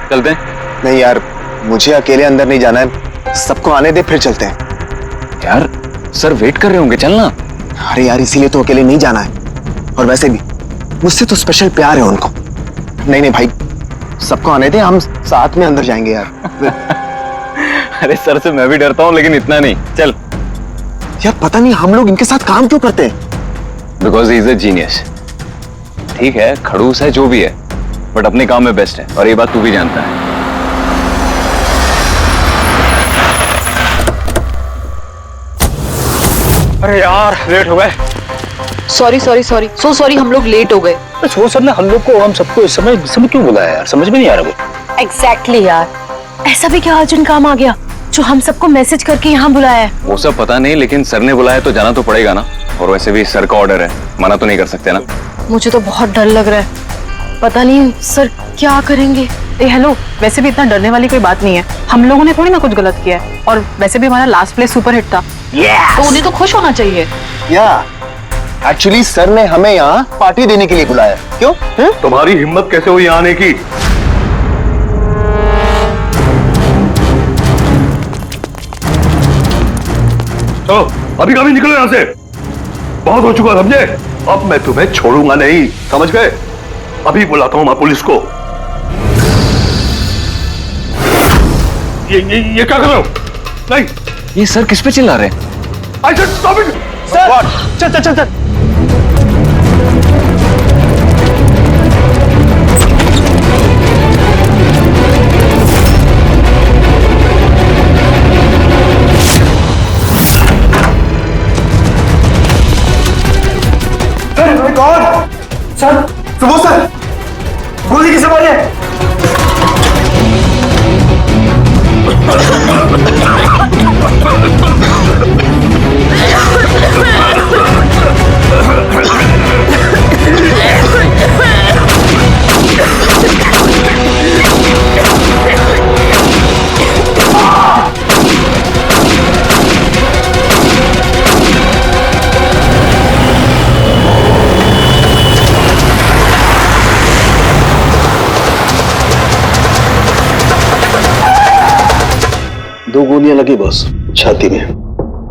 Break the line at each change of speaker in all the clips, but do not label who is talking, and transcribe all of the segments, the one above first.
चलते हैं।
नहीं यार, मुझे अकेले अंदर नहीं जाना है, सबको आने दे फिर चलते हैं।
यार सर वेट कर रहे होंगे, चलना।
अरे यार इसीलिए तो अकेले नहीं जाना है, और वैसे भी मुझसे तो स्पेशल प्यार है उनको। नहीं नहीं भाई, सबको आने दे, हम साथ में अंदर जाएंगे यार।
अरे सर से मैं भी डरता हूँ, लेकिन इतना नहीं। चल।
यार पता नहीं हम लोग इनके साथ काम क्यों करते हैं।
Because he is a genius. ठीक है, खड़ूस है जो भी है, बट अपने काम में बेस्ट है, और ये बात तू भी जानता है।
अरे यार लेट हो गए।
Sorry sorry sorry so sorry, हम लोग लेट हो गए।
वो सर ने हम लोग को, हम सबको इस समय क्यों बुलाया यार, समझ में नहीं आ रहा कुछ।
एग्जैक्टली यार, ऐसा भी क्या अर्जेंट काम आ गया जो हम सबको मैसेज करके यहाँ बुलाया है?
वो सब पता नहीं, लेकिन सर ने बुलाया तो जाना तो पड़ेगा ना। और वैसे भी सर का ऑर्डर है, मना तो नहीं कर सकते ना।
मुझे तो बहुत डर लग रहा है, पता नहीं सर क्या करेंगे।
हेलो, वैसे भी इतना डरने वाली कोई बात नहीं है, हम लोगों ने थोड़ी ना कुछ गलत किया है, और वैसे भी हमारा लास्ट प्ले सुपर हिट था। तो उन्हें तो खुश होना चाहिए।
या एक्चुअली सर ने हमें यहाँ पार्टी देने के लिए बुलाया। क्यों?
तुम्हारी हिम्मत कैसे हुई यहाँ आने की? तो अभी कभी निकलो यहाँ से, बहुत हो चुका समझे। अब मैं तुम्हें छोड़ूंगा नहीं, समझ गए? अभी बुलाता हूँ मैं पुलिस को। ये क्या कर रहे हो? नहीं,
ये सर किस पे चिल्ला रहे हैं?
I said stop it!
Sir चल चल चल चल।
सर, सुबोध सर, गोली किसे मारी है?
दो गोलियां लगी बॉस, छाती में,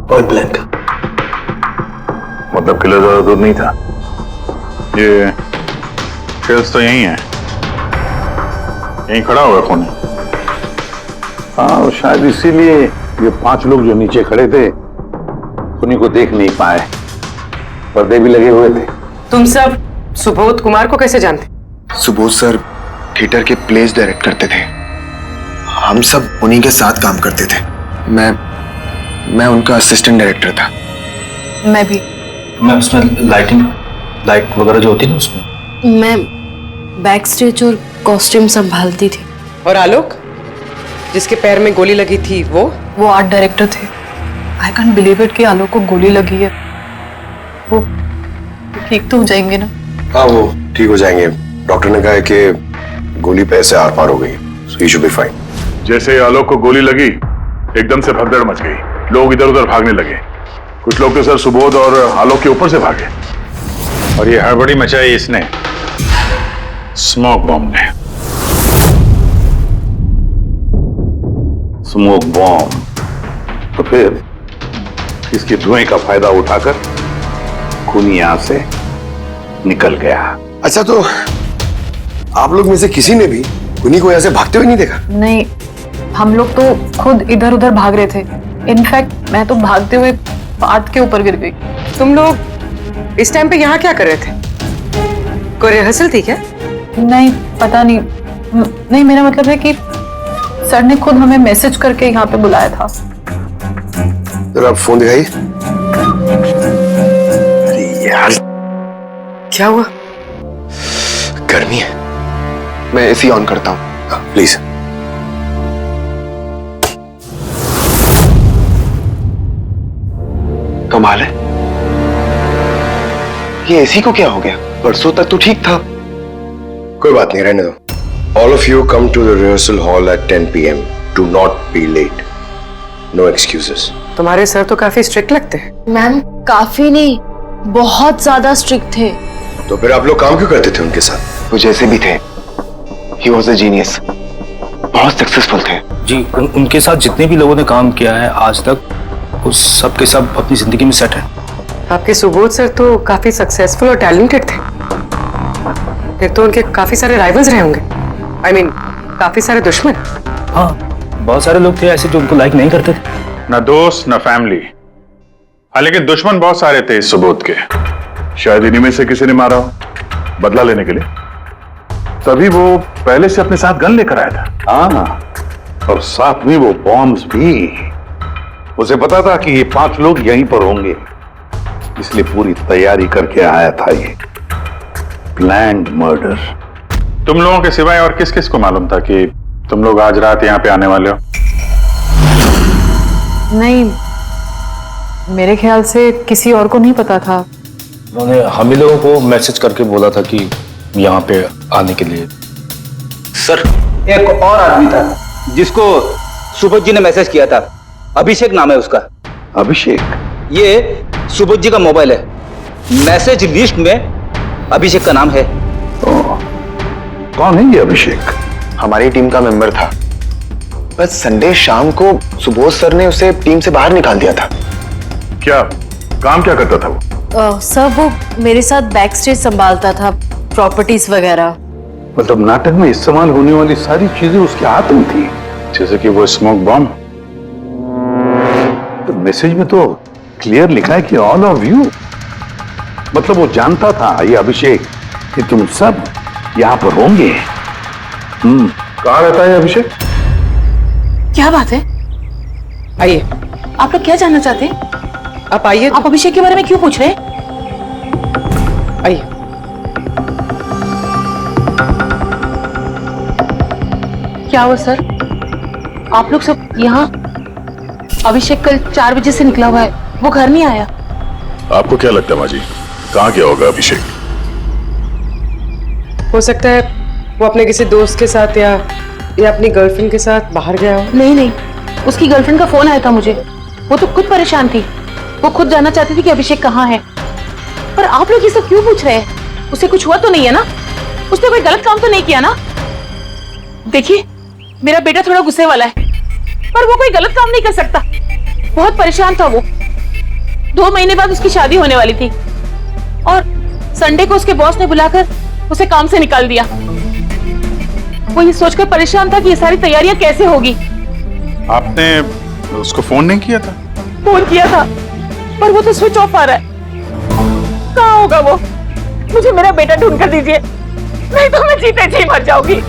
पॉइंट ब्लैंक।
मतलब किलो ज्यादा दूर नहीं था। ये शेल्स तो यही है, यहीं खड़ा हुआ कौन है? हाँ शायद इसीलिए ये 5 लोग जो नीचे खड़े थे उन्हीं को देख नहीं पाए, पर्दे भी लगे हुए थे।
तुम सब सुबोध कुमार को कैसे जानते?
सुबोध सर थिएटर के प्लेस डायरेक्ट करते थे, हम सब उन्हीं के साथ काम करते थे। मैं उनका असिस्टेंट डायरेक्टर था।
मैं उसमें लाइट वगैरह जो होती ना उसमें।
मैं बैक स्टेज और कॉस्ट्यूम संभालती थी।
और आलोक, जिसके पैर में गोली लगी थी, वो
आर्ट डायरेक्टर थे। आई कांट बिलीव इट कि आलोक को गोली लगी है। वो ठीक तो हो जाएंगे ना?
हाँ वो ठीक हो जाएंगे, डॉक्टर ने कहा है कि गोली पैर से आर पार हो गई, सो ही शुड बी फाइन।
जैसे ही आलोक को गोली लगी एकदम से भगदड़ मच गई, लोग इधर उधर भागने लगे। कुछ लोग तो सर सुबोध और आलोक के ऊपर से भागे, और ये हड़बड़ी मचाई इसने, स्मोक बॉम्ब ने। Smoke bomb. तो फिर इसके धुएं का फायदा उठाकर खूनी यहां से निकल गया।
अच्छा, तो आप लोग में से किसी ने भी खूनी को यहाँ से भागते हुए नहीं देखा?
नहीं, हम लोग तो खुद इधर उधर भाग रहे थे। इनफैक्ट मैं तो भागते हुए पार्ट के ऊपर गिर गई।
तुम लोग इस टाइम पे यहाँ क्या कर रहे थे? कोई रिहर्सल थी क्या?
नहीं, पता नहीं। नहीं, मेरा मतलब है कि सर ने खुद हमें मैसेज करके यहाँ पे बुलाया था।
जरा आप फोन दिखाइए। अरे यार,
क्या हुआ?
गर्मी है।
मैं एसी ऑन करता हूँ।
प्लीज।
कमाल है, ये एसी को क्या हो गया? परसों तक तो ठीक था।
कोई बात नहीं, रहने दो। All of you come to the rehearsal hall at 10 p.m. Do not be late. No excuses.
तुम्हारे सर तो काफी स्ट्रिक्ट लगते हैं।
मैम काफी नहीं, बहुत ज्यादा स्ट्रिक्ट थे।
तो फिर आप लोग काम क्यों करते थे उनके साथ?
वो जैसे भी थे, he was a genius. बहुत सक्सेसफुल थे।
जी उनके साथ जितने भी लोगों ने काम किया है आज तक, वो सब के सब अपनी जिंदगी में सेट है।
आपके सुबोध सर तो काफी सक्सेसफुल और टैलेंटेड थे। फिर तो उनके काफी सारे राइवल्स रहे होंगे। I mean, काफी सारे दुश्मन।
हाँ, बहुत सारे लोग थे ऐसे जो उनको लाइक नहीं करते थे।
ना दोस्त ना फैमिली, हाँ लेकिन दुश्मन बहुत सारे थे इस सुबोध के। शायद इन्हीं में से किसी ने मारा हो बदला लेने के लिए, तभी वो पहले से अपने साथ गन लेकर आया था। हाँ, और साथ में वो बॉम्ब्स भी। उसे पता था कि ये 5 लोग यहीं पर होंगे, इसलिए पूरी तैयारी करके आया था ये प्लान्ड मर्डर। तुम लोगों के सिवाय और किस किस को मालूम था कि तुम लोग आज रात यहाँ पे आने वाले हो?
नहीं, मेरे ख्याल से किसी और को नहीं पता था।
उन्होंने हम ही लोगों को मैसेज करके बोला था कि यहाँ पे आने के लिए।
सर, एक और आदमी था जिसको सुबोध जी ने मैसेज किया था। अभिषेक नाम है उसका।
अभिषेक?
ये सुबोध जी का मोबाइल है। मैसेज लिस्ट में अभिषेक का नाम है।
कौन है ये अभिषेक?
हमारी टीम का मेंबर था, बस संडे शाम को सुबोध सर ने उसे टीम से बाहर निकाल दिया था।
क्या काम क्या करता था वो?
सर वो मेरे साथ बैक स्टेज संभालता था, प्रॉपर्टीज वगैरह।
मतलब नाटक में इस्तेमाल होने वाली सारी चीजें उसके हाथ में थी, जैसे कि वो स्मोक बॉम्ब। तो मैसेज में तो क्लियर लिखा है कि ऑल ऑफ यू। मतलब वो जानता था ये अभिषेक कि तुम सब यहाँ पर होंगे। कहाँ रहता है अभिषेक?
क्या बात है?
आइए,
आप लोग क्या जानना चाहते हैं?
आप आइए।
आप अभिषेक के बारे में क्यों पूछ रहे हैं?
आइए।
क्या हुआ सर? आप लोग सब यहाँ? अभिषेक कल 4 बजे से निकला हुआ है, वो घर नहीं आया।
आपको क्या लगता है माँ जी, कहाँ गया होगा अभिषेक?
हो सकता है वो अपने किसी दोस्त के साथ या अपनी गर्लफ्रेंड के साथ बाहर गया हो।
नहीं, उसकी गर्लफ्रेंड का फोन आया था मुझे। वो तो खुद परेशान थी, वो खुद जानना चाहती थी कि अभिषेक कहाँ है। पर आप लोग ये सब क्यों पूछ रहे हैं? उसे कुछ हुआ तो नहीं है ना? उसने कोई गलत काम तो नहीं किया ना? देखिए, मेरा बेटा थोड़ा गुस्से वाला है, पर वो कोई गलत काम नहीं कर सकता। बहुत परेशान था वो। 2 महीने बाद उसकी शादी होने वाली थी और संडे को उसके बॉस ने बुलाकर उसे काम से निकाल दिया। वो ये सोचकर परेशान था कि ये सारी तैयारियां कैसे होगी।
आपने उसको फोन नहीं किया था?
फोन किया था, पर वो तो स्विच ऑफ आ रहा है। कहाँ होगा वो? मुझे मेरा बेटा ढूंढ कर दीजिए, नहीं तो मैं जीते जी मर जाऊंगी।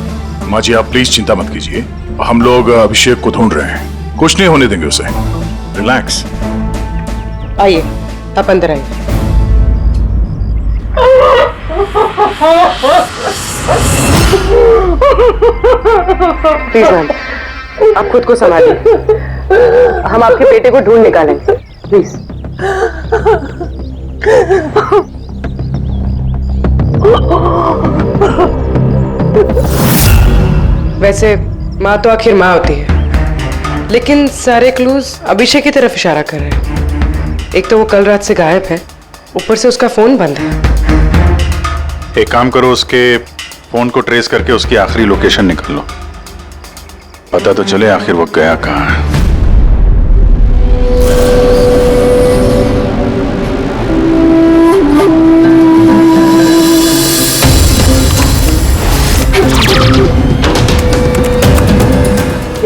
माँ जी आप प्लीज चिंता मत कीजिए, हम लोग अभिषेक को ढूंढ रहे हैं, कुछ नहीं होने देंगे उसे। रिलैक्स।
आइए, आप अंदर आइए। प्लीज मैम, आप खुद को संभालिए। हम आपके बेटे को ढूंढ निकालेंगे, प्लीज। वैसे माँ तो आखिर माँ होती है, लेकिन सारे क्लूज अभिषेक की तरफ इशारा कर रहे हैं। एक तो वो कल रात से गायब है, ऊपर से उसका फोन बंद है।
एक काम करो, उसके फोन को ट्रेस करके उसकी आखिरी लोकेशन निकाल लो, पता तो चले आखिर वो गया कहाँ है।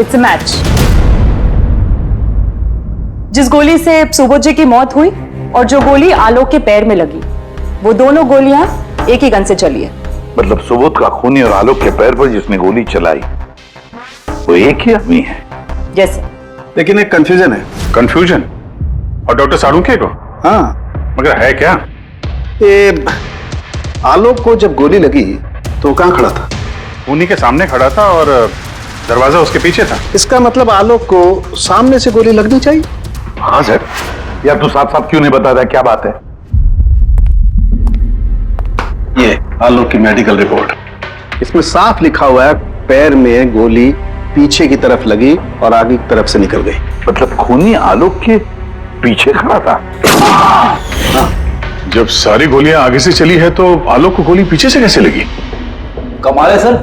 It's a match. जिस गोली से सुबोध जी की मौत हुई और जो गोली आलोक के पैर में लगी, वो दोनों गोलियां एक ही गन से चली है।
मतलब सुबोध का खूनी और आलोक के पैर पर जिसने गोली चलाई वो एक ही आदमी है?
जैसे।
लेकिन एक कंफ्यूजन है।
कंफ्यूजन? और डॉक्टर सारुंखे को?
हाँ,
मगर है क्या?
ये आलोक को जब गोली लगी तो कहाँ खड़ा था?
खूनी के सामने खड़ा था और दरवाजा उसके पीछे था।
इसका मतलब आलोक को सामने से गोली लगनी चाहिए।
हाँ सर। यार तू साफ साफ क्यों नहीं बता रहा, क्या बात है?
ये आलोक की मेडिकल रिपोर्ट, इसमें साफ लिखा हुआ है पैर में गोली पीछे की तरफ लगी और आगे की तरफ से निकल गई।
मतलब खूनी आलोक के पीछे खड़ा था? हाँ। जब सारी गोलियां आगे से चली है तो आलोक को गोली पीछे से कैसे लगी?
कमाल है सर,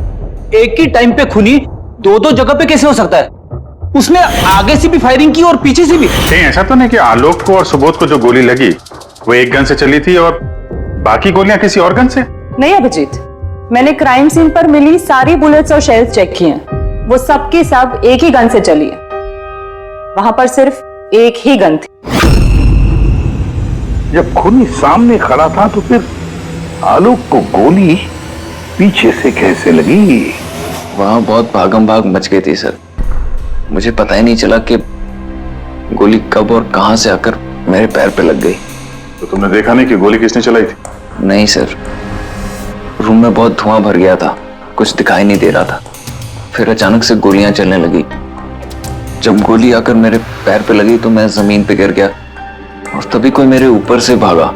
एक ही टाइम पे खूनी दो दो जगह पे कैसे हो सकता है? उसने आगे से भी फायरिंग की और पीछे से भी।
कहीं ऐसा तो नहीं कि आलोक को और सुबोध को जो गोली लगी वो एक गन से चली थी और बाकी गोलियां किसी और गन से?
नहीं अभिजीत, मैंने क्राइम सीन पर मिली सारी बुलेट्स और शेल्स चेक किए हैं। वो सब की सब एक ही गन से चली है। वहां पर सिर्फ एक ही गन थी।
जब खूनी सामने खड़ा था तो फिर आलोक को गोली पीछे से कैसे लगी?
वहां बहुत भागम भाग मच गई थी सर। मुझे पता ही नहीं चला कि गोली कब और कहां से आकर मेरे पैर पे लग गई।
तो तुमने देखा नहीं कि गोली किसने चलाई थी?
नहीं सर, रूम में बहुत धुआं भर गया था, कुछ दिखाई नहीं दे रहा था। फिर अचानक से गोलियां चलने लगी। जब गोली आकर मेरे पैर पे लगी तो मैं जमीन पे गिर गया और तभी कोई मेरे ऊपर से भागा।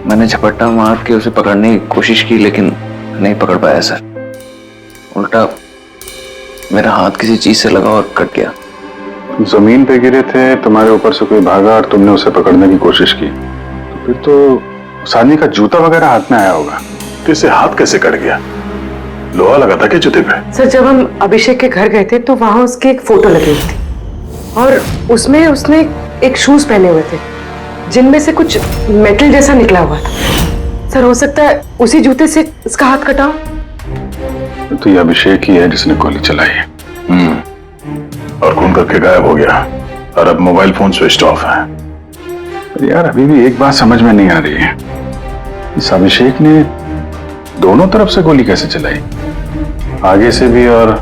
मैंने झपट्टा मार के उसे पकड़ने की कोशिश की लेकिन नहीं पकड़ पाया सर। उल्टा मेरा हाथ किसी चीज से लगा और कट गया।
जमीन पे गिरे थे, तुम्हारे ऊपर से कोई भागा और तुमने उसे पकड़ने की कोशिश की, तो फिर तो उस आदमी का जूता वगैरह हाथ में आया होगा।
तो इसे हाथ कैसे कट गया? लोहा लगा था क्या जूते पे?
सर जब हम अभिषेक के घर गए थे तो वहां उसकी एक फोटो लगी हुई थी और उसमें उसने एक शूज पहने हुए थे जिनमें से कुछ मेटल जैसा निकला हुआ था। सर हो सकता है उसी जूते से इसका हाथ कटा हो।
तो ये अभिषेक ही है जिसने गोली चलाई है।
और खून करके गायब हो गया और अब मोबाइल फोन स्विच ऑफ है।
यार अभी भी एक बात समझ में नहीं आ रही है, इस अभिषेक ने दोनों तरफ से गोली कैसे चलाई? आगे से भी और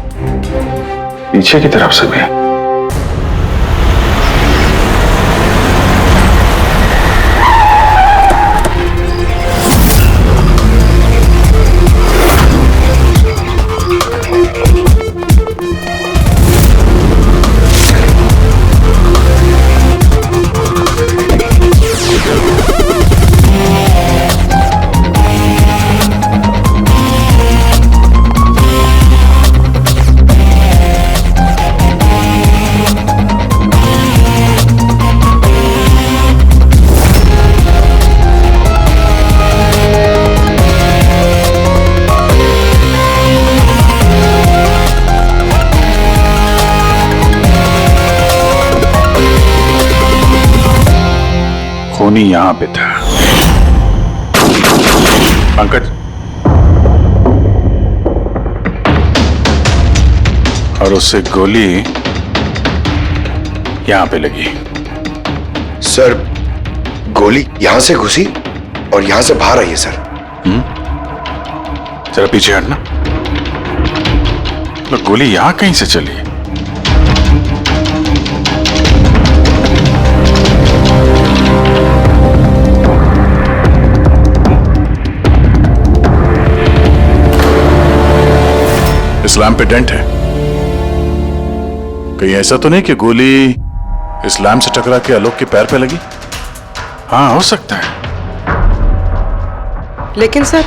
पीछे की तरफ से भी। खूनी यहां पे था। पंकज, और उससे गोली यहां पे लगी।
सर गोली यहां से घुसी और यहां से बाहर आई है सर।
जरा पीछे हटना। तो गोली यहां कहीं से चली? इस लैंप पे डेंट है। कहीं ऐसा तो नहीं कि गोली इस लैंप से टकरा के आलोक के पैर पे लगी? हाँ हो सकता है।
लेकिन सर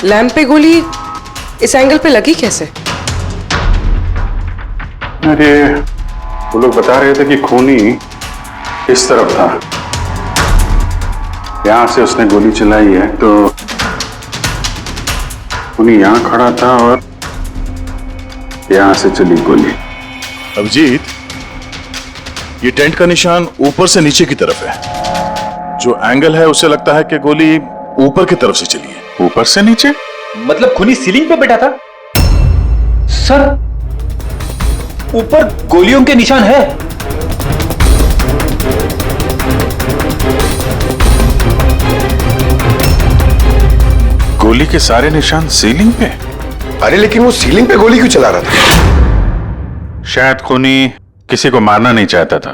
लैंप पे गोली इस एंगल पे लगी कैसे?
अरे वो लोग बता रहे थे कि खूनी इस तरफ था, यहां से उसने गोली चलाई है, तो खूनी यहां खड़ा था और यहां से चली गोली।
अभिजीत, ये टेंट का निशान ऊपर से नीचे की तरफ है। जो एंगल है उससे लगता है कि गोली ऊपर की तरफ से चली है।
ऊपर से नीचे?
मतलब खूनी सीलिंग पे बैठा था? सर ऊपर गोलियों के निशान है।
गोली के सारे निशान सीलिंग पे?
अरे लेकिन वो सीलिंग पे गोली क्यों चला रहा था?
शायद खूनी किसी को मारना नहीं चाहता था,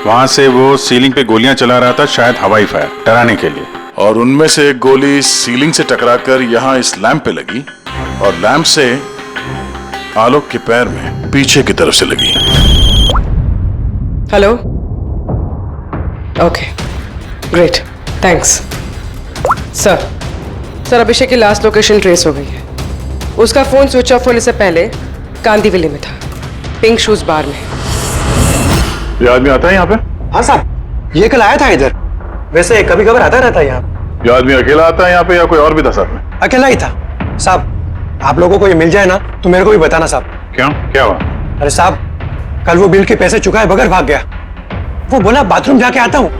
वहां से वो सीलिंग पे गोलियां चला रहा था, शायद हवाई फायर डराने के लिए।
और उनमें से एक गोली सीलिंग से टकराकर यहां इस लैंप पे लगी और लैंप से आलोक के पैर में पीछे की तरफ से लगी।
Hello, okay great, thanks. Sir Abhishek की लास्ट लोकेशन ट्रेस हो गई है। उसका फोन स्विच ऑफ होने से पहले कांदीवली में था, पिंक शूज बार में।
ये आदमी आता है यहाँ पे?
हाँ साहब, ये कल आया था इधर। वैसे कभी कभार आता रहता है यहाँ।
ये आदमी अकेला आता है यहाँ पे या कोई और भी था साथ में?
अकेला ही था साहब।
आप लोगों को ये मिल जाए ना तो मेरे को भी बताना साहब।
क्यों, क्या हुआ?
अरे साहब, कल वो बिल के पैसे चुकाए बगैर भाग गया। वो बोला बाथरूम जाके आता हूँ,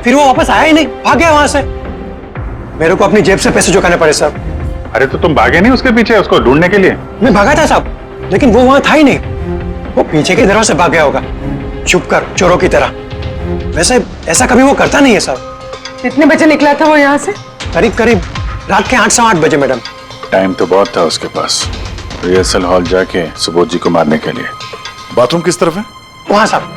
फिर वो वापस आया ही नहीं, भाग गया वहां से। मेरे को अपनी जेब से पैसे चुकाने पड़े साहब।
अरे तो तुम भागे नहीं उसके पीछे उसको ढूंढने के लिए?
मैं भागा था साहब, लेकिन वो वहां था ही नहीं। वो पीछे की तरफ से भाग गया होगा, छुप कर, चोरों की तरह। वैसे ऐसा कभी वो करता नहीं है साहब।
कितने बजे निकला था वो यहाँ से?
करीब करीब रात के 8 सवा 8 बजे मैडम।
टाइम तो बहुत था उसके पास रिहर्सल हॉल जाके सुबोध जी को मारने के लिए। बाथरूम किस तरफ है?
वहां साहब।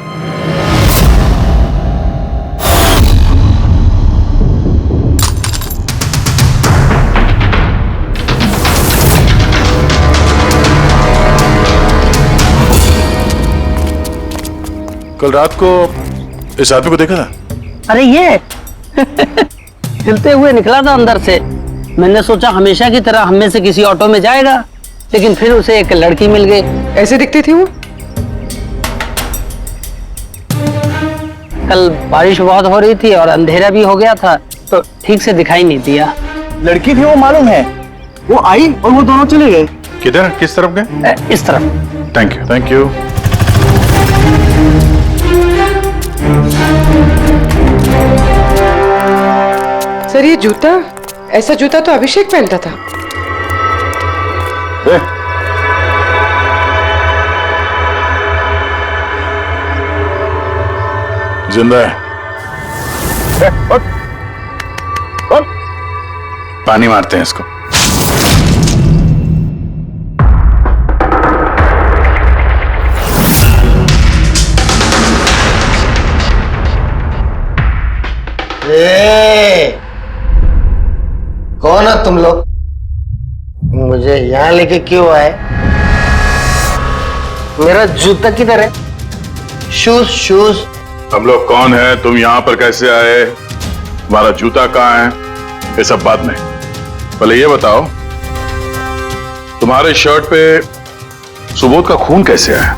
कल रात को इस आदमी को देखा था?
अरे ये हिलते हुए निकला था अंदर से। मैंने सोचा हमेशा की तरह हम में से किसी ऑटो में जाएगा, लेकिन फिर उसे एक लड़की मिल गई।
ऐसे दिखती थी वो?
कल बारिश बहुत हो रही थी और अंधेरा भी हो गया था, तो ठीक से दिखाई नहीं दिया।
लड़की थी वो मालूम है, वो आई और वो दोनों चले गए।
किधर, किस तरफ गए?
इस तरफ।
Thank you, thank you.
Sir ये जूता, ऐसा जूता तो अभिषेक पहनता था।
जिंदा है। पानी मारते हैं इसको।
कौन हो तुम लोग? मुझे यहाँ लेके क्यों आए? मेरा जूता किधर है? Shoes shoes.
हम लोग कौन है, तुम यहाँ पर कैसे आए, तुम्हारा जूता कहाँ है, ये सब बात में। पहले ये बताओ, तुम्हारे शर्ट पे सुबोध का खून कैसे आया?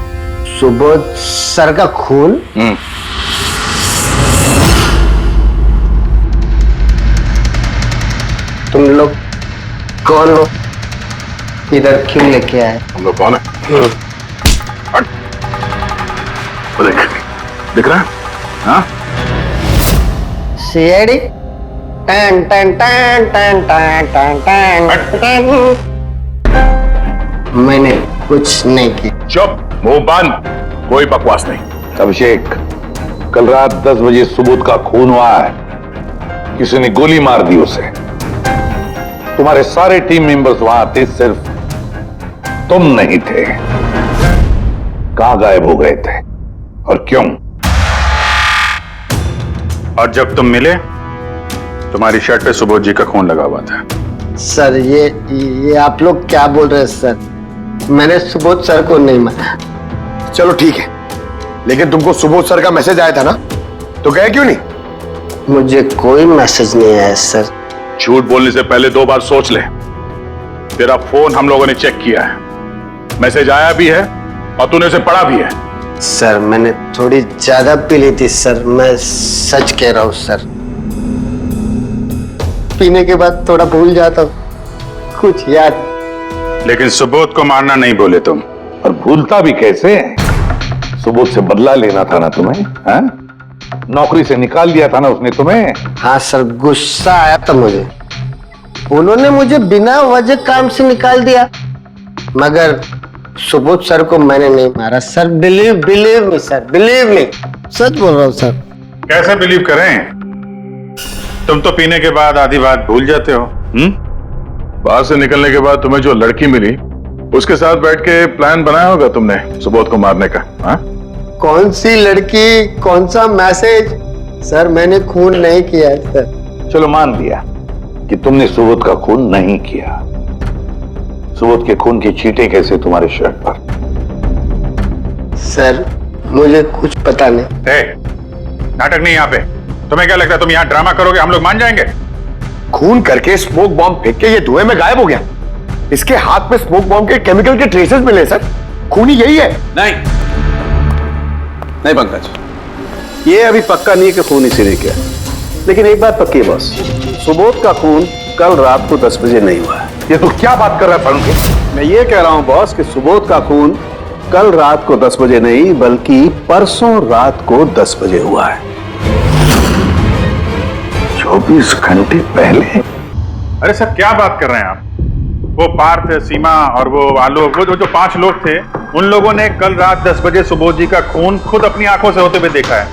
सुबोध सर का खून? तुम लोग कौन हो? इधर क्यों लेके आए?
हम लोग कौन है? दिख रहा है? हाँ?
सीआईडी? टन टन टन टन टन टन टन टन। मैंने कुछ नहीं किया।
चुप, मुंह बंद, कोई बकवास नहीं। अभिषेक, कल रात 10 बजे सुबोध का खून हुआ है। किसी ने गोली मार दी उसे। तुम्हारे सारे टीम मेंबर्स वहां थे, सिर्फ तुम नहीं थे। कहां गायब हो गए थे और क्यों?
और जब तुम मिले, तुम्हारी शर्ट पे सुबोध जी का खून लगा हुआ था।
सर ये आप लोग क्या बोल रहे हैं सर? मैंने सुबोध सर को नहीं मारा।
चलो ठीक है, लेकिन तुमको सुबोध सर का मैसेज आया था ना, तो गए क्यों नहीं?
मुझे कोई मैसेज नहीं आया सर।
झूठ बोलने से पहले 2 बार सोच ले। तेरा फोन हम लोगों ने चेक किया है, मैसेज आया भी है और तूने उसे पढ़ा भी है।
सर मैंने थोड़ी ज्यादा पी ली थी सर, मैं सच कह रहा हूँ सर। पीने के बाद थोड़ा भूल जाता हूँ, कुछ याद।
लेकिन सुबोध को मारना नहीं बोले तुम।
और भूलता भी कैसे? सुबोध से बदला लेना था ना तुम्हें, हाँ? नौकरी से निकाल दिया था ना उसने तुम्हें।
हाँ सर, गुस्सा आया था मुझे। उन्होंने मुझे बिना वजह काम से निकाल दिया, मगर सुबोध सर को मैंने नहीं मारा sir. Believe me sir, believe me, सच बोल रहा हूँ सर।
कैसे बिलीव करें? तुम तो पीने के बाद आधी बात भूल जाते हो। बाहर से निकलने के बाद तुम्हें जो लड़की मिली, उसके साथ बैठ के प्लान बनाया होगा तुमने सुबोध को मारने का। हाँ?
कौन सी लड़की, कौन सा मैसेज? सर मैंने खून नहीं किया है सर।
चलो मान लिया कि तुमने सुबोध का खून नहीं किया। सुबोध के खून की छींटे कैसे तुम्हारे शर्ट पर?
सर मुझे कुछ पता नहीं।
नाटक नहीं यहाँ पे। तुम्हें क्या लगता है तुम यहाँ ड्रामा करोगे, हम लोग मान जाएंगे?
खून करके स्मोक बॉम्ब फेंक के ये धुएं में गायब हो गया। इसके हाथ में स्मोक बॉम्ब के केमिकल के ट्रेसेस मिले सर। खूनी यही है।
नहीं पंकज, ये अभी पक्का नहीं है कि खून इसी ने किया, लेकिन एक बात पक्की है बॉस, सुबोध का खून कल रात को 10 बजे नहीं हुआ है।
ये तो क्या बात कर रहा है सालुंखे?
मैं ये कह रहा हूं बॉस कि सुबोध का खून कल रात को 10 बजे नहीं बल्कि परसों रात को 10 बजे हुआ है।
24 घंटे पहले।
अरे सर क्या बात कर रहे हैं आप? वो पार्थ, सीमा और वो आलोक, वो जो 5 लोग थे, उन लोगों ने कल रात 10 बजे सुबोध जी का खून खुद अपनी आंखों से होते हुए देखा है,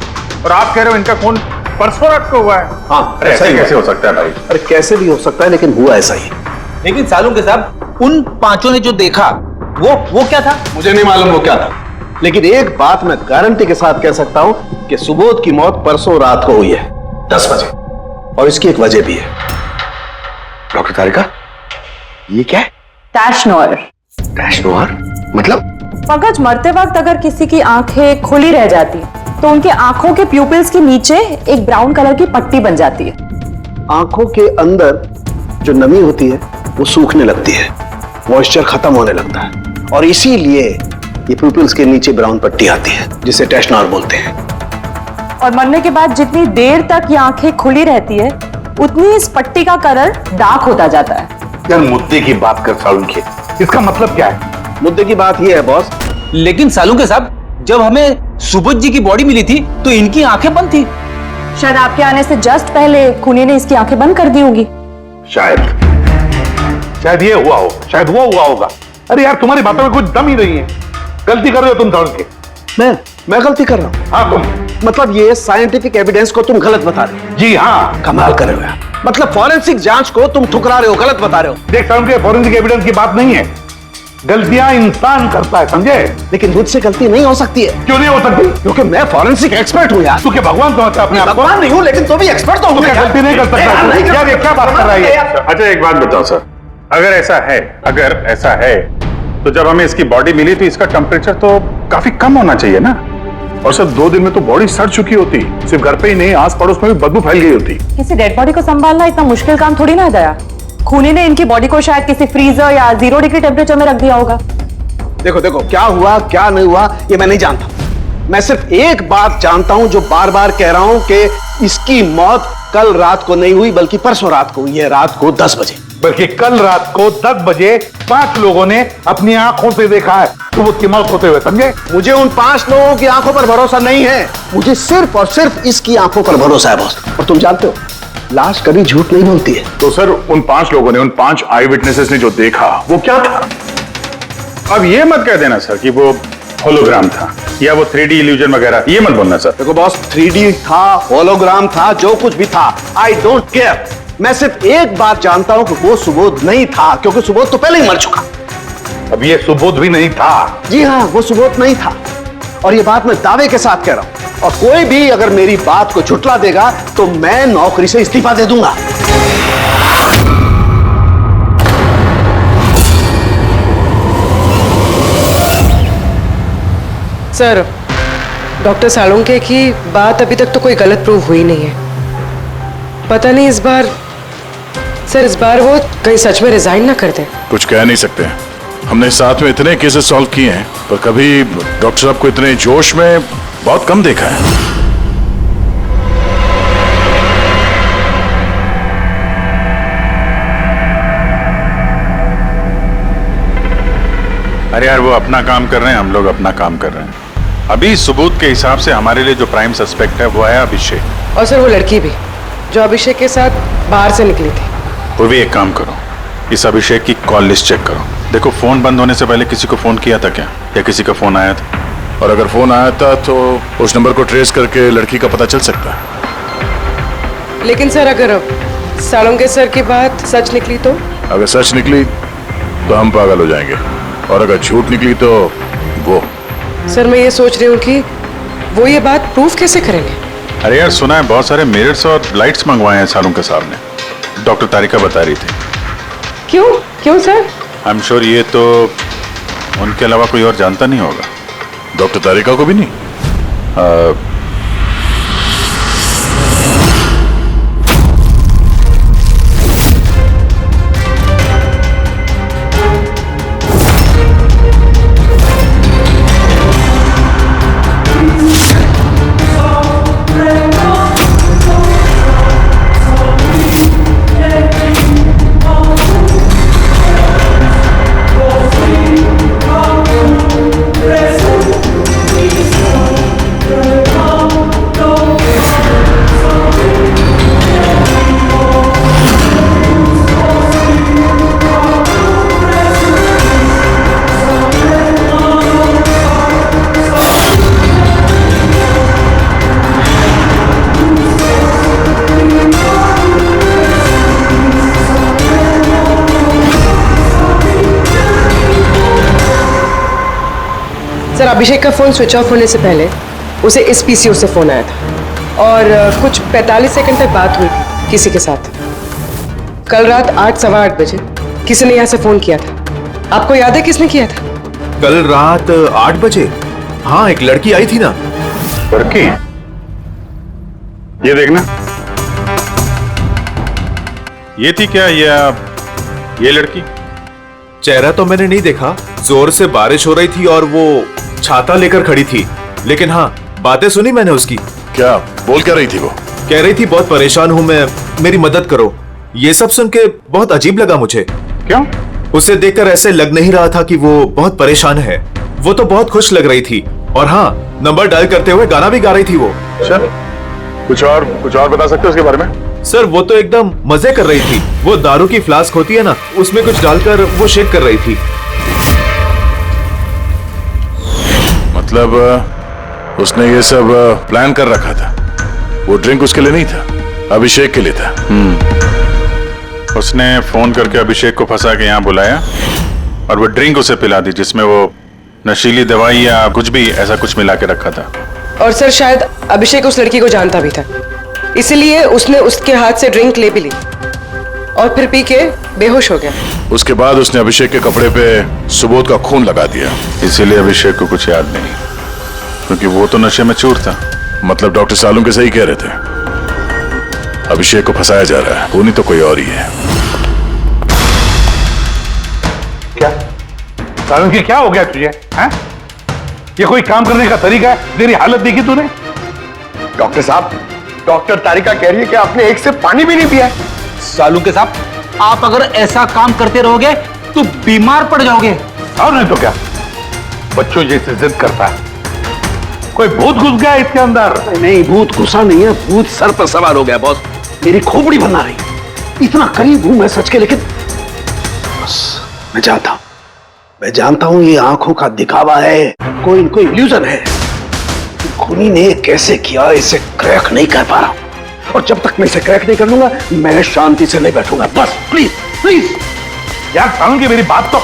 और आप कह रहे हो इनका खून परसों रात को हुआ है?
हाँ,
अरे ऐसे कैसे हो सकता है भाई?
अरे कैसे भी हो सकता है, लेकिन हुआ ऐसा ही।
लेकिन सालुंखे साहब, उन 5 ने जो देखा वो क्या था?
मुझे नहीं मालूम वो क्या था, लेकिन एक बात मैं गारंटी के साथ कह सकता हूं कि सुबोध की मौत परसों रात को हुई है 10 बजे, और इसकी एक वजह भी है।
डॉक्टर तारिका, ये क्या है?
टैश नोयर।
टैश नोयर मतलब?
मगज मरते वक्त अगर किसी की आंखें खुली रह जाती तो उनके आंखों के प्यूपिल्स के नीचे एक ब्राउन कलर की पट्टी बन जाती है।
आंखों के अंदर जो नमी होती है वो सूखने लगती है, मॉइस्चर खत्म होने लगता है, और इसीलिए ये प्यूपिल्स के नीचे ब्राउन पट्टी आती है जिसे टैश नोयर बोलते हैं।
और मरने के बाद जितनी देर तक ये आंखें खुली रहती है उतनी इस पट्टी का कलर डार्क होता जाता है।
यार मुद्दे की बात कर सालुंखे, इसका मतलब क्या है?
मुद्दे की बात यह है बॉस।
लेकिन सालुंखे साहब, जब हमें सुबोध जी की बॉडी मिली थी तो इनकी आंखें बंद थी।
शायद आपके आने से जस्ट पहले खूनी ने इसकी आंखें बंद कर दी होंगी।
शायद ये हुआ हो, शायद वो हुआ होगा। अरे यार तुम्हारी बातों में कुछ दम ही नहीं है। गलती कर रहे हो तुम सालुंखे।
मैं गलती कर रहा हूं?
हाँ तुम।
मतलब ये साइंटिफिक एविडेंस को तुम गलत बता रहे हो?
जी हाँ।
कमाल कर रहे हो यार, मतलब फॉरेंसिक जांच को तुम ठुकरा रहे हो, गलत बता रहे हो।
देख सालुंखे, फॉरेंसिक एविडेंस की बात नहीं है, गलतियां इंसान करता है, समझे?
लेकिन मुझसे गलती नहीं हो सकती है।
क्यों नहीं हो सकती?
क्योंकि मैं फॉरेंसिक एक्सपर्ट हूं यार।
तू क्या भगवान समझता है अपने आप को?
भगवान नहीं हूं, लेकिन तो भी एक्सपर्ट तो हूं।
क्या गलती नहीं कर सकता? यार ये क्या बात कर रहा है?
अच्छा एक बात बताओ सर, अगर ऐसा है तो जब हमें इसकी बॉडी मिली तो इसका टेम्परेचर तो काफी कम होना चाहिए ना?
और सर 2 दिन में तो बॉडी सड़ चुकी होती, सिर्फ घर पे ही नहीं आस पड़ोस में भी बदबू फैल गई होती।
किसी डेड बॉडी को संभालना इतना मुश्किल काम थोड़ी ना है दया। खूनी ने इनकी बॉडी को शायद किसी फ्रीजर या 0 डिग्री टेम्परेचर में रख दिया होगा।
देखो क्या हुआ क्या नहीं हुआ ये मैं नहीं जानता। मैं सिर्फ एक बात जानता हूं जो बार बार कह रहा हूं कि इसकी मौत कल रात को नहीं हुई बल्कि परसों रात को हुई है, रात को 10 बजे।
बल्कि कल रात को 10 बजे 5 लोगों ने अपनी आंखों से देखा है सुबोध की मौत होते हुए, समझे?
मुझे उन 5 लोगों की आंखों पर भरोसा नहीं है, मुझे सिर्फ और सिर्फ इसकी आंखों पर भरोसा है बॉस। और तुम जानते हो लाश कभी झूठ नहीं बोलती है।
तो सर उन 5 लोगों ने, उन 5 आई विटनेसेस ने जो देखा वो क्या था? अब ये मत कह देना सर कि वो होलोग्राम था या वो 3D इल्यूजन वगैरह, ये मत बोलना सर।
देखो बॉस, 3D था, होलोग्राम था, जो कुछ भी था, आई डोंट केयर। मैं सिर्फ एक बात जानता हूं कि वो सुबोध नहीं था, क्योंकि सुबोध तो पहले ही मर चुका।
अब ये सुबोध भी नहीं था?
जी हाँ, वो सुबोध नहीं था, और ये बात मैं दावे के साथ कह रहा हूं। और कोई भी अगर मेरी बात को झुठला देगा तो मैं नौकरी से इस्तीफा दे दूंगा।
सर, डॉक्टर सालुंखे की बात अभी तक तो कोई गलत प्रूव हुई नहीं है। पता नहीं इस बार वो कहीं सच में रिजाइन ना कर दें।
कुछ कह नहीं सकते। हमने साथ में इतने केसेस सॉल्व किए हैं पर कभी डॉक्टर साहब को इतने जोश में बहुत कम देखा है। अरे यार वो अपना काम कर रहे हैं, हम लोग अपना काम कर रहे हैं। अभी सबूत के हिसाब से हमारे लिए जो प्राइम सस्पेक्ट है वो है अभिषेक।
और सर वो लड़की भी जो अभिषेक के साथ बाहर से निकली थी।
वो भी एक काम करो, इस अभिषेक की कॉल लिस्ट चेक करो। देखो फोन बंद होने से पहले किसी को फोन किया था क्या, या किसी का फोन आया था? और अगर फोन आया था तो उस नंबर को ट्रेस करके लड़की का पता चल सकता है।
लेकिन सर अगर सालुंखे सर की बात सच निकली तो?
अगर सच निकली तो हम पागल हो जाएंगे, और अगर झूठ निकली तो वो।
सर मैं ये सोच रही हूँ कि वो ये बात प्रूफ कैसे करेंगे?
अरे यार सुना है बहुत सारे मिरर्स और लाइट्स मंगवाए हैं सालुंखे साहब ने, डॉक्टर तारिका बता रही थी।
क्यों सर?
आई एम श्योर ये तो उनके अलावा कोई और जानता नहीं होगा। डॉक्टर तारिका को भी नहीं।
अभिषेक का फोन स्विच ऑफ होने से पहले उसे इस पीसीओ से फोन आया था और कुछ 45 सेकंड तक बात हुई थी किसी के साथ। कल रात 8-8:15 बजे किसी ने यहाँ से फोन किया था। आपको याद है किसने किया था?
कल रात 8 बजे? हाँ, एक लड़की आई थी ना।
लड़की? ये देखना, ये थी क्या ये लड़की?
चेहरा तो मैंने नहीं देखा, जोर से बारिश हो रही थी और वो छाता लेकर खड़ी थी, लेकिन हाँ बातें सुनी मैंने उसकी।
क्या बोल क्या रही थी वो?
कह रही थी बहुत परेशान हूं मैं, मेरी मदद करो। ये सब सुन के बहुत अजीब लगा मुझे।
क्यों?
उसे देखकर ऐसे लग नहीं रहा था कि वो बहुत परेशान है। वो तो बहुत खुश लग रही थी और हाँ, नंबर डायल करते हुए गाना भी गा रही थी वो।
चल, कुछ और बता सकते हो उसके बारे में?
सर वो तो एकदम मजे कर रही थी। वो दारू की फ्लास्क होती है ना, उसमें कुछ डालकर वो शेक कर रही थी।
मतलब उसने ये सब प्लान कर रखा था। वो ड्रिंक उसके लिए नहीं था, अभिषेक के लिए था। उसने फोन करके अभिषेक को फंसा के यहाँ बुलाया और वो ड्रिंक उसे पिला दी जिसमें वो नशीली दवाई या कुछ भी ऐसा कुछ मिला के रखा था।
और सर शायद अभिषेक उस लड़की को जानता भी था, इसलिए उसने उसके हाथ से ड्रिंक ले भी ली और फिर पी के बेहोश हो गया।
उसके बाद उसने अभिषेक के कपड़े पे सुबोध का खून लगा दिया, इसीलिए अभिषेक को कुछ याद नहीं, क्योंकि वो तो नशे में चूर था। मतलब डॉक्टर सालुंके के सही कह रहे थे, अभिषेक को फंसाया जा रहा है, खूनी तो कोई और ही है।
क्या सालुंके, क्या हो गया तुझे? हैं? ये कोई काम करने का तरीका है? तेरी हालत देखी तूने?
डॉक्टर साहब, डॉक्टर तारिका कह रही है कि आपने एक से पानी भी नहीं पिया है।
सालुंके साहब, आप अगर ऐसा काम करते रहोगे तो बीमार पड़ जाओगे।
और नहीं तो क्या, बच्चों जैसे जिद करता है। कोई भूत घुस गया इसके अंदर?
नहीं, भूत घुसा नहीं है, भूत सर पर सवार हो गया बॉस। मेरी खोपड़ी बना रही। इतना करीब हूं मैं सच के, लेकिन बस मैं जानता हूं ये आंखों का दिखावा है, कोई इल्यूजन है। खूनी ने कैसे किया इसे क्रैक नहीं कर पा रहा, और जब तक मैं इसे क्रैक नहीं कर लूंगा मैं शांति से नहीं बैठूंगा। बस प्लीज
यार सालुंके, मेरी बात तो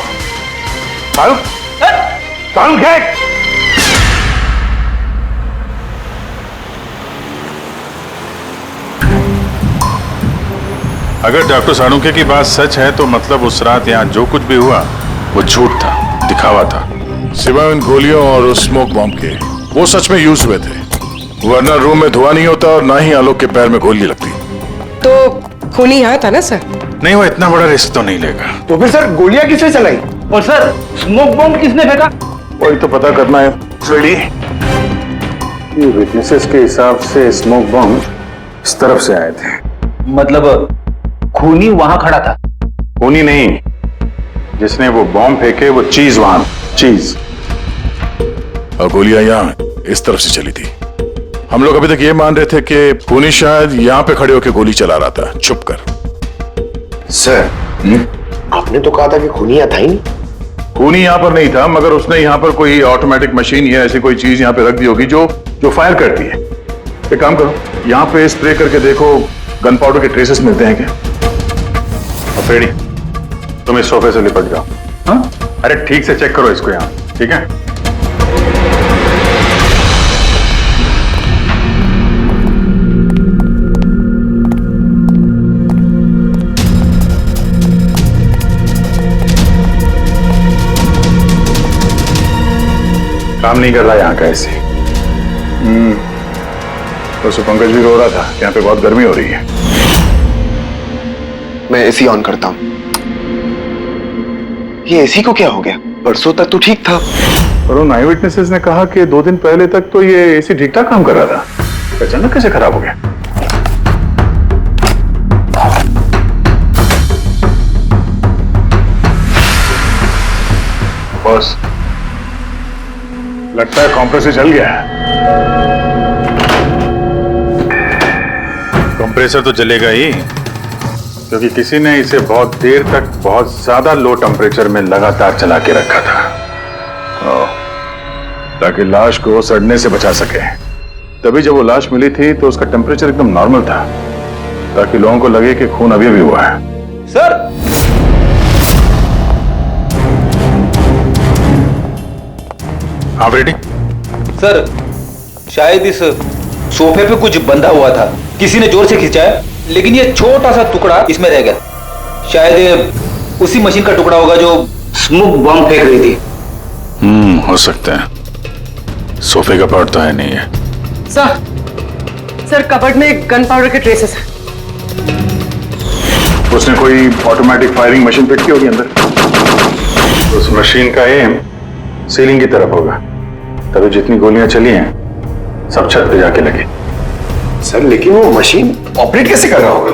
सालुंके।
अगर डॉक्टर सालुंके की बात सच है तो मतलब उस रात यहाँ जो कुछ भी हुआ वो झूठ था, दिखावा था। सिवाय उन गोलियों और उस स्मोक बॉम्ब के, वो सच में यूज हुए थे, वरना रूम में धुआं नहीं होता और ना ही आलोक के पैर में गोली लगती।
तो खूनी यहाँ था ना सर?
नहीं, वो इतना बड़ा रिस्क तो नहीं लेगा।
तो फिर सर गोलियां किसने चलाई?
और सर स्मोक बॉम्ब किसने फेंका?
वही तो पता करना है। ये विटनेसेस के हिसाब से स्मोक बॉम्ब इस तरफ से आए थे।
मतलब खूनी वहां खड़ा था?
खूनी नहीं, जिसने वो बॉम्ब फेंके वो चीज वहां, चीज, और गोलियां यहाँ इस तरफ से चली थी। हम लोग अभी तक ये मान रहे थे कि खूनी शायद यहाँ पे खड़े होकर गोली चला रहा था छुप कर।
सर, आपने तो कहा था कि खूनी यहाँ था ही नहीं।
खूनी यहाँ पर नहीं था, मगर उसने यहाँ पर कोई ऑटोमेटिक मशीन या ऐसी कोई चीज यहाँ पे रख दी होगी जो फायर करती है। एक काम करो, यहाँ पे स्प्रे करके देखो गन पाउडर के ट्रेसेस मिलते हैं क्या। और फ्रेडी, तुम इस सोफे से लिपट जाओ। हाँ, अरे ठीक से चेक करो इसको यहाँ, ठीक है? काम नहीं कर रहा यहाँ का ऐसे। तो पंकज भी रो रहा था, यहाँ पे बहुत गर्मी हो रही है।
मैं एसी ऑन करता हूं। ये एसी को क्या हो गया? परसों तक तो ठीक था।
और उन आई विटनेसेस ने कहा कि 2 दिन पहले तक तो ये एसी ठीक ठाक काम कर रहा था, अचानक कैसे खराब हो गया? बॉस, लगता है कंप्रेसर जल गया है। कंप्रेसर तो जलेगा ही, क्योंकि किसी ने इसे बहुत देर तक बहुत ज्यादा लो टेम्परेचर में लगातार चला के रखा था, ताकि लाश को सड़ने से बचा सके। तभी जब वो लाश मिली थी तो उसका टेम्परेचर एकदम नॉर्मल था, ताकि लोगों को लगे कि खून अभी भी हुआ है।
सर,
हाँ बेटी।
सर शायद इस सोफे पे कुछ बंधा हुआ था, किसी ने जोर से खींचा है, लेकिन ये छोटा सा टुकड़ा इसमें रह गया। शायद ये उसी मशीन का टुकड़ा होगा जो स्मोक बम फेंक रही थी।
हो सकता है। सोफे का पार्ट तो है नहीं है।
सर कबर्ड में गन पाउडर के ट्रेसेस हैं।
उसने कोई ऑटोमेटिक फायरिंग मशीन फिट की होगी अंदर। उस मशीन का एम सीलिंग की तरफ होगा, तभी जितनी गोलियां चली हैं सब छत पे जाके लगे।
सर लेकिन वो मशीन ऑपरेट कैसे कर रहा होगा?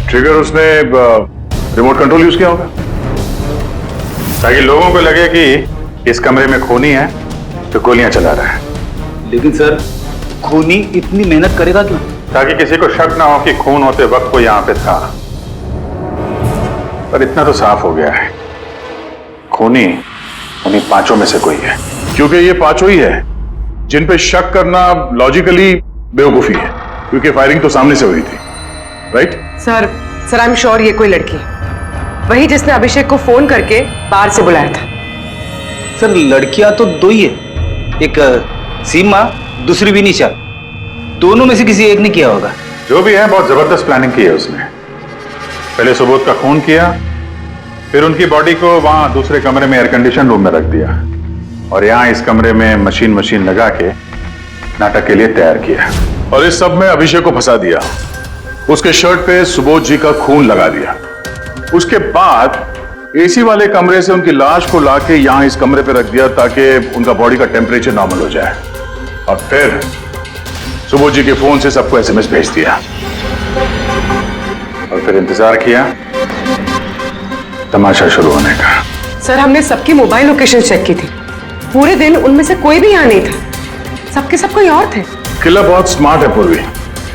ट्रिगर उसने रिमोट कंट्रोल यूज किया होगा, ताकि लोगों को लगे कि इस कमरे में खूनी है तो गोलियां चला रहा है।
लेकिन सर खूनी इतनी मेहनत करेगा क्यों?
ताकि किसी को शक ना हो कि खून होते वक्त वो यहां पे था। पर इतना तो साफ हो गया है, खूनी उन्हीं पांचों में से कोई है, क्योंकि ये पांचों ही है जिन पे शक करना लॉजिकली बेवकूफी है, क्योंकि फायरिंग तो सामने से हुई थी। Right
sir I am sure ये कोई लड़की, वही जिसने अभिषेक को फोन करके बाहर से बुलाया था।
सर लड़कियां तो दो ही है, एक सीमा, दूसरी विनीशा। दोनों में से किसी एक ने किया होगा।
जो भी है बहुत जबरदस्त प्लानिंग की है उसने। पहले सुबोध का खून किया, फिर उनकी बॉडी को वहां दूसरे कमरे में एयर कंडीशन रूम में रख दिया, और यहां इस कमरे में मशीन लगा के नाटक के लिए तैयार किया। और इस सब में अभिषेक को फंसा दिया, उसके शर्ट पे सुबोध जी का खून लगा दिया। उसके बाद एसी वाले कमरे से उनकी लाश को लाके यहां इस कमरे पे रख दिया, ताकि उनका बॉडी का टेम्परेचर नॉर्मल हो जाए। और फिर सुबोध जी के फोन से सबको एसएमएस भेज दिया, और फिर इंतजार किया तमाशा शुरू होने का।
सर हमने सबकी मोबाइल लोकेशन चेक की थी, पूरे दिन उनमें से कोई भी यहाँ नहीं था, सबके सब कोई और थे।
किला बहुत स्मार्ट है पूर्वी,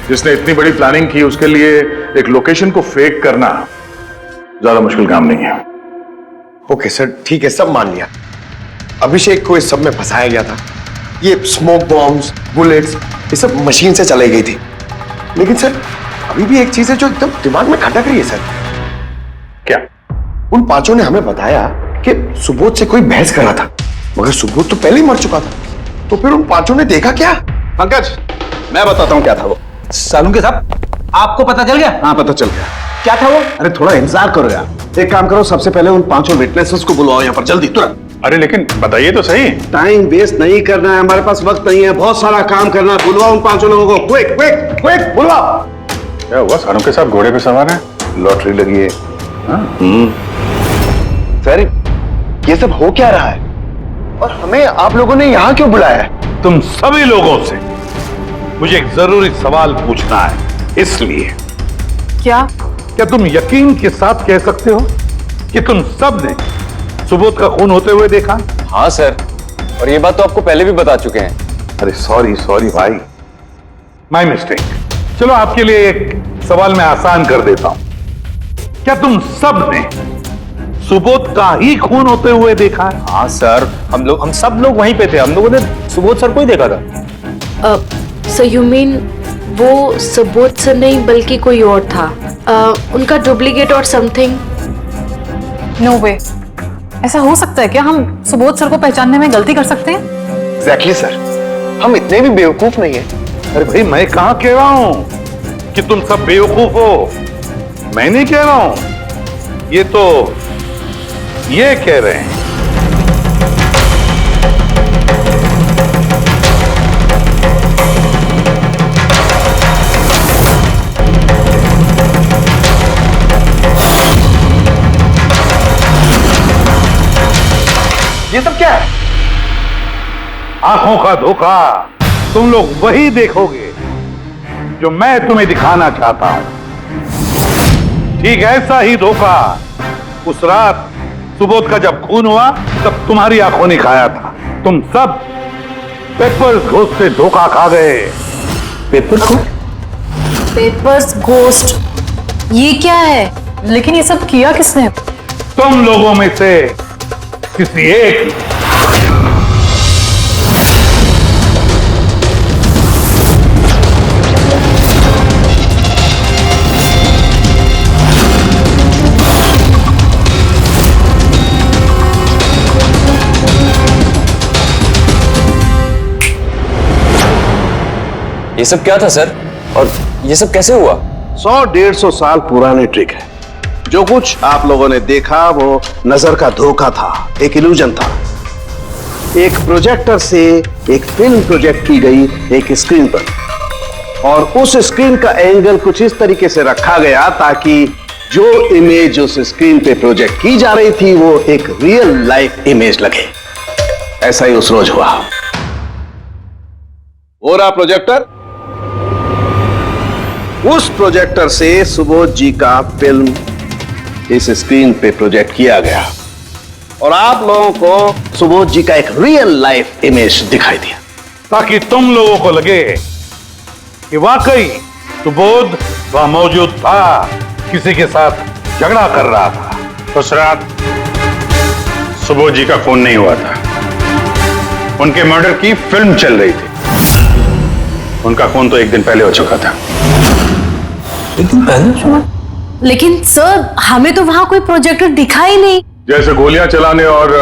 जिसने इतनी बड़ी प्लानिंग की, उसके लिए एक लोकेशन को फेक करना ज्यादा मुश्किल काम नहीं है।
ओके सर ठीक है, सब मान लिया। अभिषेक को इस सब में फंसाया गया था, ये स्मोक बॉम्ब्स, बुलेट्स, ये सब मशीन से चलाई गई थी। लेकिन सर अभी भी एक चीज है जो एकदम दिमाग में खटक रही है सर।
क्या?
उन पांचों ने हमें बताया कि सुबोध से कोई बहस कर रहा था, मगर सुबोध तो पहले ही मर चुका था। तो फिर उन पांचों ने देखा क्या?
पंकज मैं बताता हूँ क्या था वो। सालुंके साहब आपको पता चल गया?
हाँ पता चल गया।
क्या था वो?
अरे थोड़ा इंतजार करो यार। एक काम करो, सबसे पहले उन पांचों विटनेसेस को बुलाओ यहाँ पर जल्दी, तुरंत।
अरे लेकिन बताइए तो सही।
टाइम वेस्ट नहीं करना है, हमारे पास वक्त नहीं है, बहुत सारा काम करना है। बुलवाओ उन पांचों लोगों को, क्विक क्विक क्विक बुलवाओ।
क्या हुआ? सालुंके साहब घोड़े पे सवार है, लॉटरी लगी है।
सर ये सब हो क्या रहा है, और हमें आप लोगों ने यहाँ क्यों बुलाया है?
तुम सभी लोगों से मुझे एक जरूरी सवाल पूछना है, इसलिए।
क्या
तुम यकीन के साथ कह सकते हो कि तुम सब ने सुबोध का खून होते हुए देखा?
हाँ सर, और ये बात तो आपको पहले भी बता चुके हैं।
अरे सॉरी भाई, माय मिस्टेक। चलो आपके लिए एक सवाल मैं आसान कर देता हूं। क्या तुम सब ने सुबोध का ही खून होते हुए देखा है?
हाँ सर, हम सब लोग वहीं पे थे, हम लोगों ने सुबोध सर को ही देखा था।
सो यू मीन वो सुबोध सर नहीं बल्कि कोई और था, उनका डुप्लीकेट और समथिंग?
नो वे, ऐसा हो सकता है क्या? हम सुबोध सर को पहचानने में गलती कर सकते हैं?
एग्जैक्टली सर, हम इतने भी बेवकूफ नहीं है।
अरे भाई मैं कहां कह रहा हूं कि तुम सब बेवकूफ हो, मैं नहीं कह रहा हूं, ये कह रहे हैं।
ये सब क्या है?
आंखों का धोखा। तुम लोग वही देखोगे जो मैं तुम्हें दिखाना चाहता हूं। ठीक ऐसा ही धोखा उस रात सुबोध का जब खून हुआ तब तुम्हारी आंखों ने खाया था। तुम सब पेपर्स घोस्ट से धोखा खा गए।
पेपर्स घोस्ट, ये क्या है?
लेकिन ये सब किया किसने?
तुम लोगों में से किसी एक ने।
ये सब क्या था सर? और ये सब कैसे हुआ?
100-150 साल पुरानी ट्रिक है। जो कुछ आप लोगों ने देखा वो नजर का धोखा था, एक इल्यूजन था। एक प्रोजेक्टर से एक फिल्म प्रोजेक्ट की गई एक स्क्रीन पर, और उस स्क्रीन का एंगल कुछ इस तरीके से रखा गया ताकि जो इमेज उस स्क्रीन पे प्रोजेक्ट की जा रही थी वो एक रियल लाइफ इमेज लगे। ऐसा ही उस रोज हुआ। हो रहा प्रोजेक्टर, उस प्रोजेक्टर से सुबोध जी का फिल्म इस स्क्रीन पे प्रोजेक्ट किया गया और आप लोगों को सुबोध जी का एक रियल लाइफ इमेज दिखाई दिया,
ताकि तुम लोगों को लगे कि वाकई सुबोध वहां मौजूद था, किसी के साथ झगड़ा कर रहा था।
उस रात सुबोध जी का खून नहीं हुआ था, उनके मर्डर की फिल्म चल रही थी। उनका खून तो एक दिन पहले हो चुका था।
एक दिन पहले? लेकिन सर हमें तो वहां कोई प्रोजेक्टर दिखा ही नहीं।
जैसे गोलियां चलाने और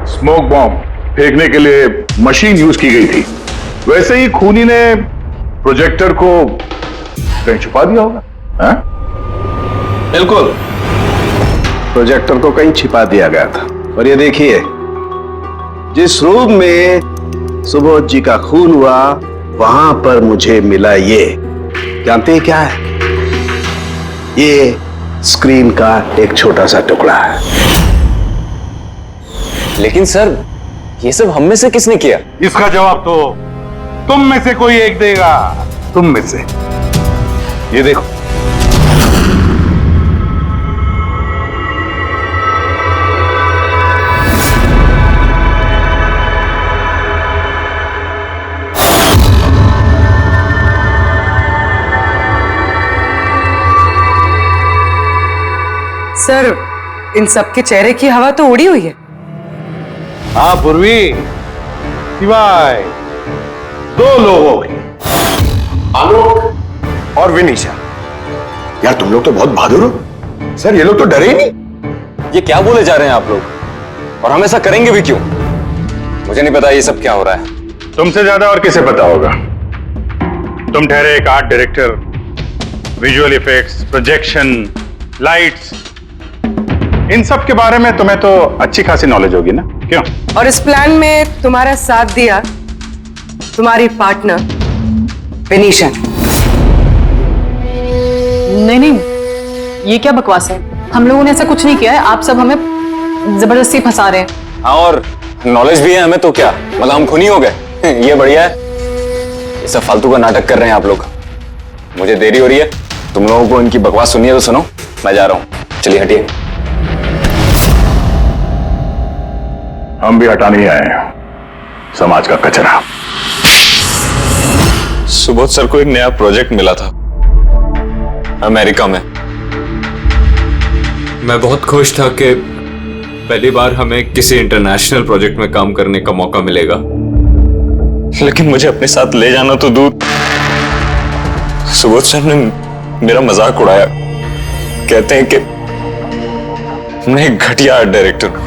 स्मोक बॉम्ब फेंकने के लिए मशीन यूज की गई थी, वैसे ही खूनी ने प्रोजेक्टर को कहीं छुपा दिया होगा। हाँ?
बिल्कुल, प्रोजेक्टर को कहीं छिपा दिया गया था। और ये देखिए, जिस रूम में सुबोध जी का खून हुआ वहां पर मुझे मिला ये, जानते हैं क्या है? ये स्क्रीन का एक छोटा सा टुकड़ा है।
लेकिन सर ये सब हम में से किसने किया?
इसका जवाब तो तुम में से कोई एक देगा। तुम में से। ये देखो,
सर इन सबके चेहरे की हवा तो उड़ी हुई है।
हाँ पूर्वी, सिवाय 2 लोगों की,
आलोक और विनीशा। यार तुम लोग तो बहुत बहादुर हो। सर ये लोग तो डरे ही नहीं।
ये क्या बोले जा रहे हैं आप लोग? और हम ऐसा करेंगे भी क्यों? मुझे नहीं पता ये सब क्या हो रहा है।
तुमसे ज्यादा और किसे पता होगा? तुम ठहरे एक art director, visual effects, projection, lights, इन सब के बारे में तुम्हें तो अच्छी खासी नॉलेज होगी ना, क्यों?
और इस प्लान में तुम्हारा साथ दिया तुम्हारी पार्टनर विनीशा।
नहीं नहीं, ये क्या बकवास है? हम लोगों ने ऐसा कुछ नहीं किया है। आप सब हमें जबरदस्ती फंसा रहे हैं।
हाँ, और नॉलेज भी है हमें तो क्या, मतलब हम खूनी हो गए? ये बढ़िया है। ये सब फालतू का नाटक कर रहे हैं आप लोग। मुझे देरी हो रही है, तुम लोगों को इनकी बकवास सुनिए तो सुनो, मैं जा रहा हूँ। चलिए हटिए।
हम भी हटाने ही आए हैं समाज का कचरा।
सुबोध सर को एक नया प्रोजेक्ट मिला था अमेरिका में।
मैं बहुत खुश था कि पहली बार हमें किसी इंटरनेशनल प्रोजेक्ट में काम करने का मौका मिलेगा।
लेकिन मुझे अपने साथ ले जाना तो दूर। सुबोध सर ने मेरा मजाक उड़ाया, कहते हैं कि मैं एक घटिया आर्ट डायरेक्टर हूं,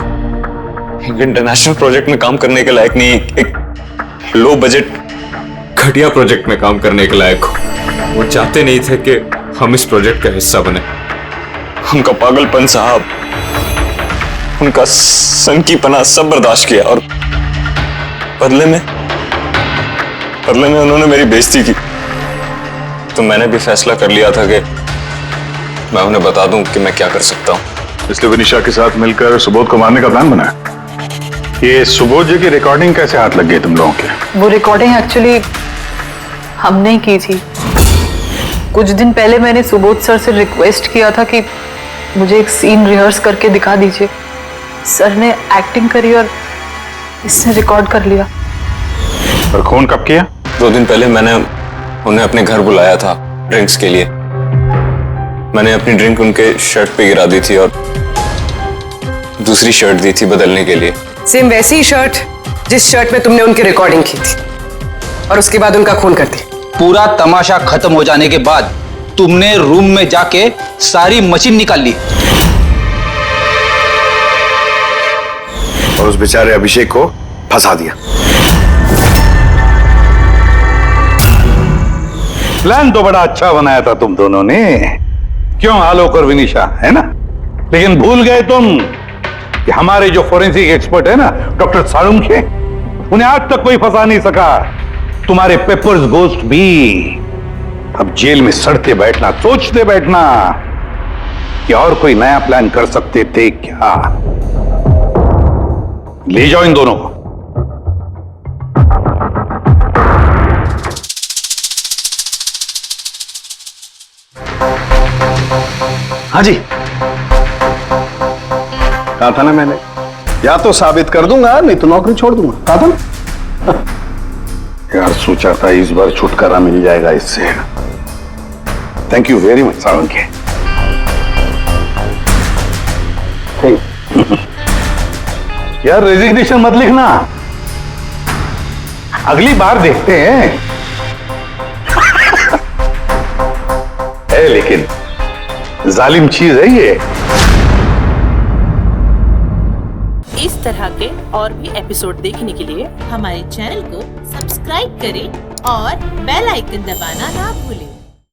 एक इंटरनेशनल प्रोजेक्ट में काम करने के लायक नहीं, एक लो बजट
घटिया प्रोजेक्ट में काम करने के लायक हो। वो चाहते नहीं थे कि हम इस प्रोजेक्ट का हिस्सा बने।
उनका पागलपन साहब, उनका सनकीपना सब बर्दाश्त किया और बदले में उन्होंने मेरी बेइज्जती की। तो मैंने भी फैसला कर लिया था कि मैं उन्हें बता दूं कि मैं क्या कर सकता हूं।
इसलिए विनीशा के साथ मिलकर सुबोध को मारने का प्लान बनाया। ये सुबोध जी की रिकॉर्डिंग कैसे हाथ लग गई तुम लोगों के?
वो रिकॉर्डिंग एक्चुअली हमने ही की थी। कुछ दिन पहले मैंने सुबोध सर से रिक्वेस्ट किया था कि मुझे एक सीन रिहर्स करके दिखा दीजिए। सर ने एक्टिंग करी और इसने रिकॉर्ड कर लिया।
और खून कब किया?
2 दिन पहले मैंने उन्हें अपने घर बुलाया था ड्रिंक्स के लिए। मैंने अपनी ड्रिंक उनके शर्ट पे गिरा दी थी और दूसरी शर्ट दी थी बदलने के लिए।
सेम वैसी ही शर्ट जिस शर्ट में तुमने उनकी रिकॉर्डिंग की थी, और उसके बाद उनका खून कर दिया।
पूरा तमाशा खत्म हो जाने के बाद तुमने रूम में जाके सारी मशीन निकाल ली
और उस बेचारे अभिषेक को फंसा दिया।
प्लान तो बड़ा अच्छा बनाया था तुम दोनों ने, क्यों आलोक और विनिशा, है ना? लेकिन भूल गए तुम कि हमारे जो फोरेंसिक एक्सपर्ट है ना, डॉक्टर साळुंखे, उन्हें आज तक कोई फंसा नहीं सका। तुम्हारे पेपर्स गोस्ट भी अब जेल में सड़ते बैठना, सोचते बैठना कि और कोई नया प्लान कर सकते थे क्या। ले जाओ इन दोनों को।
हाँ जी, कहा था ना मैंने, या तो साबित कर दूंगा नहीं तो नौकरी छोड़ दूंगा, कहा था ना।
यार सोचा था इस बार छुटकारा मिल जाएगा इससे। Thank you very much Salunkhe. यार रेजिग्नेशन मत लिखना, अगली बार देखते हैं। है लेकिन जालिम चीज है ये।
इस तरह के और भी एपिसोड देखने के लिए हमारे चैनल को सब्सक्राइब करें और बेल आइकन दबाना ना भूलें।